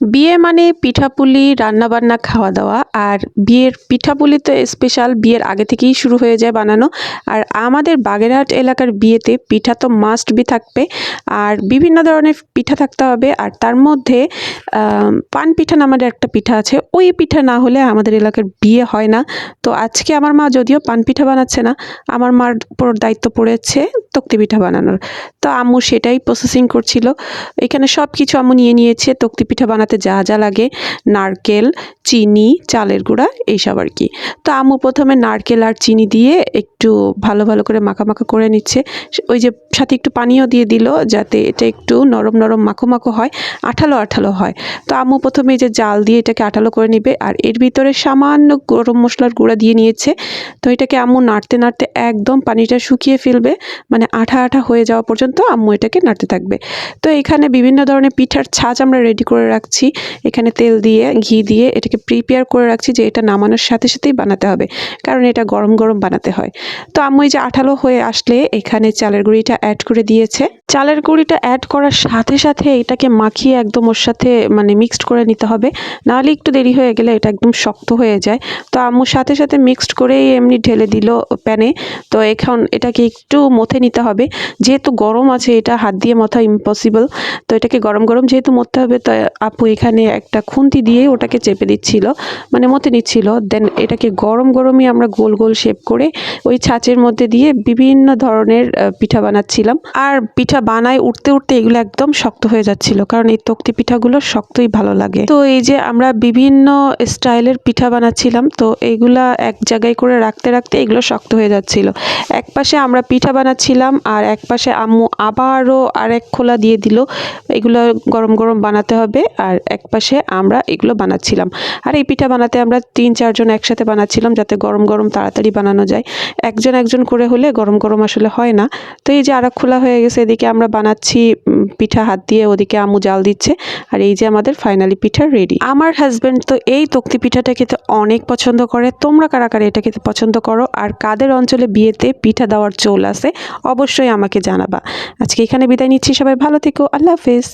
বিয়ে মানে পিঠাপুলি রান্নাবান্না খাওয়া দাওয়া। আর বিয়ের পিঠাপুলি তো স্পেশাল, বিয়ের আগে থেকেই শুরু হয়ে যায় বানানো। আর আমাদের বাগেরহাট এলাকার বিয়েতে পিঠা তো মাস্ট বি থাকবে, আর বিভিন্ন ধরনের পিঠা থাকতে হবে। আর তার মধ্যে পান পিঠা নামের একটা পিঠা আছে, ওই পিঠা না হলে আমাদের এলাকার বিয়ে হয় না। তো আজকে আমার মা যদিও পান পিঠা বানাচ্ছে না, আমার মার উপর দায়িত্ব পড়েছে তক্তি পিঠা বানানোর। তো আম্মু সেটাই প্রসেসিং করছিল। এখানে সব কিছু আম্মু নিয়ে নিয়েছে তক্তি পিঠা বানাতে যা যা লাগে, নারকেল, চিনি, চালের গুঁড়া, এইসব আর কি। তো আম্মু প্রথমে নারকেল আর চিনি দিয়ে একটু ভালো ভালো করে মাখা করে নিচ্ছে। ওই যে সাথে একটু পানিও দিয়ে দিল যাতে এটা একটু নরম নরম মাখো মাখো হয়, আঠালো আঠালো হয়। তো আম্মু প্রথমে এই যে জাল দিয়ে এটাকে আঠালো করে নিবে, আর এর ভিতরে সামান্য গরম মশলার গুঁড়া দিয়ে নিয়েছে। তো এটাকে আম্মু নাড়তে নাড়তে একদম পানিটা শুকিয়ে ফেলবে, মানে আঠা আঠা হয়ে যাওয়া পর্যন্ত আম্মু এটাকে নাড়তে থাকবে। তো এখানে বিভিন্ন ধরনের পিঠার ছাঁচ আমরা রেডি করে রাখছি। এখানে তেল দিয়ে ঘি দিয়ে এটাকে প্রিপেয়ার করে রাখছি যে এটা নামানোর সাথে সাথেই বানাতে হবে, কারণ এটা গরম গরম বানাতে হয়। তো আম্মু এই যে আঠালো হয়ে আসলে এখানে চালের গুঁড়িটা অ্যাড করে দিয়েছে। চালের গুঁড়িটা অ্যাড করার সাথে সাথে এটাকে মাখিয়ে একদম ওর সাথে মানে মিক্সড করে নিতে হবে, নাহলে একটু দেরি হয়ে গেলে এটা একদম শক্ত হয়ে যায়। তো আম্মুর সাথে সাথে মিক্সড করেই এমনি ঢেলে দিল প্যানে। তো এখন এটাকে একটু মথে নিতে হবে, যেহেতু গরম আছে এটা হাত দিয়ে মথা ইম্পসিবল। তো এটাকে গরম গরম যেহেতু মথতে হবে, তো আপু এখানে একটা খুন্তি দিয়ে ওটাকে চেপে দিচ্ছিল, মানে মথে নিচ্ছিল। দেন এটাকে গরম গরমই আমরা গোল গোল শেপ করে ওই ছাঁচের মধ্যে দিয়ে বিভিন্ন ধরনের পিঠা বানাচ্ছিলাম। আর পিঠা বানায় উঠতে উঠতে এগুলো একদম শক্ত হয়ে যাচ্ছিল, কারণ এই তক্তি পিঠাগুলো শক্তই ভালো লাগে। তো এই যে আমরা বিভিন্ন স্টাইলের পিঠা বানাচ্ছিলাম, তো এইগুলা এক জায়গায় করে রাখতে রাখতে এগুলো শক্ত হয়ে যাচ্ছিল। এক পাশে আমরা পিঠা বানাচ্ছিলাম আর এক পাশে আম্মু আবারও আরেক খোলা দিয়ে দিল, এগুলো গরম গরম বানাতে হবে। আর এক পাশে আমরা এগুলো বানাচ্ছিলাম। আর এই পিঠা বানাতে আমরা 3-4 জন একসাথে বানাচ্ছিলাম, যাতে গরম গরম তাড়াতাড়ি বানানো যায়। একজন একজন করে হলে গরম গরম আসলে হয় না। তো এই যে আরেক খোলা হয়ে গেছে, এদিকে আমরা বানাচ্ছি পিঠা হাত দিয়ে, ওদিকে আম্মু জাল দিচ্ছে। আর এই যে আমাদের ফাইনালি পিঠা রেডি। আমার হাজব্যান্ড তো এই তক্তি পিঠাটা খেতে অনেক পছন্দ করে। তোমরা কারা কারা এটা খেতে পছন্দ করো, আর কাদের অঞ্চলে বিয়েতে পিঠা দেওয়ার চল আছে, অবশ্যই আমাকে জানাবা। আজকে এখানে বিদায় নিচ্ছি, সবাই ভালো থেকো, আল্লাহ হাফেজ।